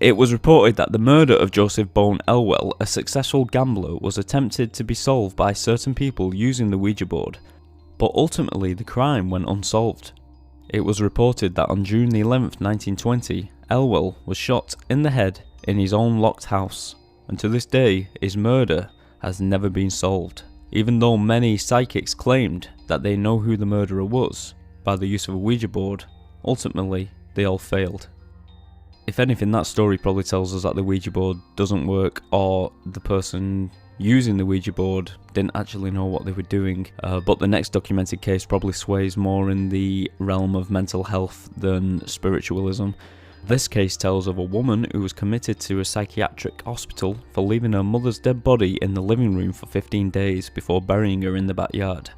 It was reported that the murder of Joseph Bone Elwell, a successful gambler, was attempted to be solved by certain people using the Ouija board, but ultimately the crime went unsolved. It was reported that on June the 11th, 1920, Elwell was shot in the head in his own locked house, and to this day his murder has never been solved, even though many psychics claimed that they know who the murderer was by the use of a Ouija board. Ultimately, they all failed. If anything, that story probably tells us that the Ouija board doesn't work, or the person using the Ouija board didn't actually know what they were doing. But the next documented case probably sways more in the realm of mental health than spiritualism. This case tells of a woman who was committed to a psychiatric hospital for leaving her mother's dead body in the living room for 15 days before burying her in the backyard.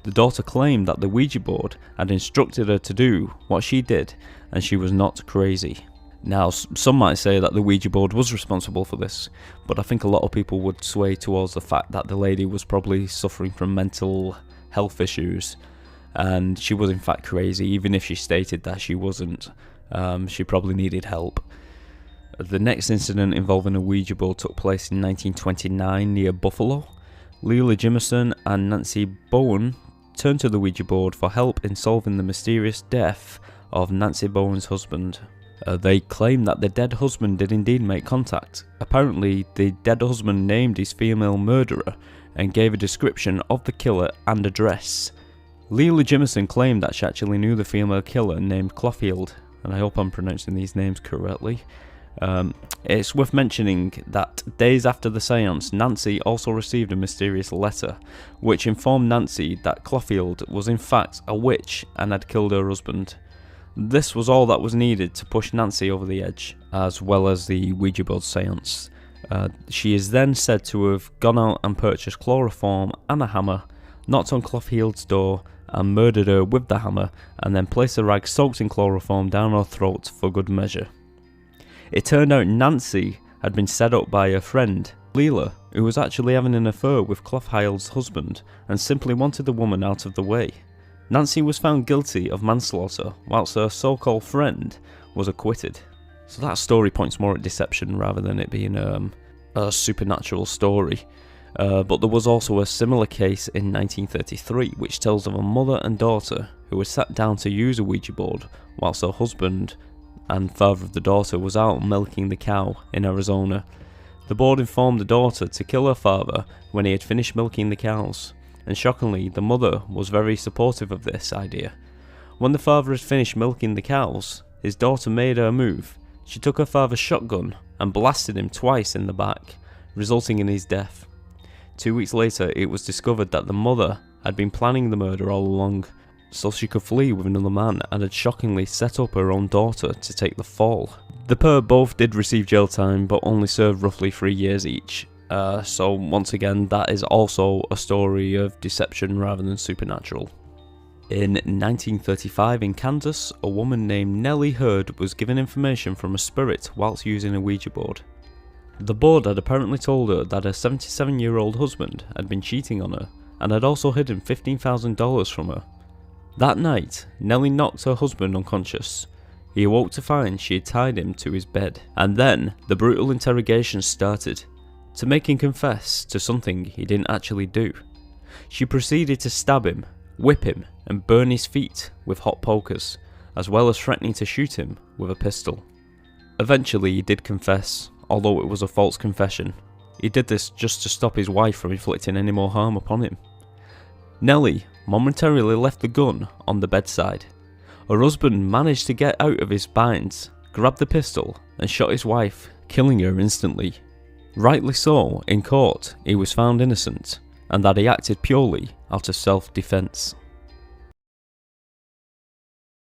The daughter claimed that the Ouija board had instructed her to do what she did, and she was not crazy. Now, some might say that the Ouija board was responsible for this, but I think a lot of people would sway towards the fact that the lady was probably suffering from mental health issues, and she was in fact crazy, even if she stated that she wasn't. She probably needed help. The next incident involving a Ouija board took place in 1929 near Buffalo. Leila Jimison and Nancy Bowen turned to the Ouija board for help in solving the mysterious death of Nancy Bowen's husband. They claimed that the dead husband did indeed make contact. Apparently, the dead husband named his female murderer and gave a description of the killer and address. Leila Jimison claimed that she actually knew the female killer named Cloffield, and I hope I'm pronouncing these names correctly. It's worth mentioning that days after the seance, Nancy also received a mysterious letter, which informed Nancy that Cloffield was in fact a witch and had killed her husband. This was all that was needed to push Nancy over the edge, as well as the Ouija board seance. She is then said to have gone out and purchased chloroform and a hammer, knocked on Cloffield's door and murdered her with the hammer, and then placed a rag soaked in chloroform down her throat for good measure. It turned out Nancy had been set up by her friend, Leila, who was actually having an affair with Cloffield's husband and simply wanted the woman out of the way. Nancy was found guilty of manslaughter, whilst her so-called friend was acquitted. So that story points more at deception rather than it being a supernatural story. But there was also a similar case in 1933, which tells of a mother and daughter who were sat down to use a Ouija board, whilst her husband and father of the daughter was out milking the cow in Arizona. The board informed the daughter to kill her father when he had finished milking the cows, and shockingly, the mother was very supportive of this idea. When the father had finished milking the cows, his daughter made her move. She took her father's shotgun and blasted him twice in the back, resulting in his death. 2 weeks later, it was discovered that the mother had been planning the murder all along, so she could flee with another man, and had shockingly set up her own daughter to take the fall. The pair both did receive jail time, but only served roughly 3 years each. So once again, that is also a story of deception rather than supernatural. In 1935 in Kansas, a woman named Nellie Hurd was given information from a spirit whilst using a Ouija board. The board had apparently told her that her 77-year-old husband had been cheating on her and had also hidden $15,000 from her. That night, Nellie knocked her husband unconscious. He awoke to find she had tied him to his bed, and then the brutal interrogation started, to make him confess to something he didn't actually do. She proceeded to stab him, whip him, and burn his feet with hot pokers, as well as threatening to shoot him with a pistol. Eventually he did confess, although it was a false confession. He did this just to stop his wife from inflicting any more harm upon him. Nellie momentarily left the gun on the bedside. Her husband managed to get out of his binds, grabbed the pistol, and shot his wife, killing her instantly. Rightly so, in court, he was found innocent, and that he acted purely out of self-defense.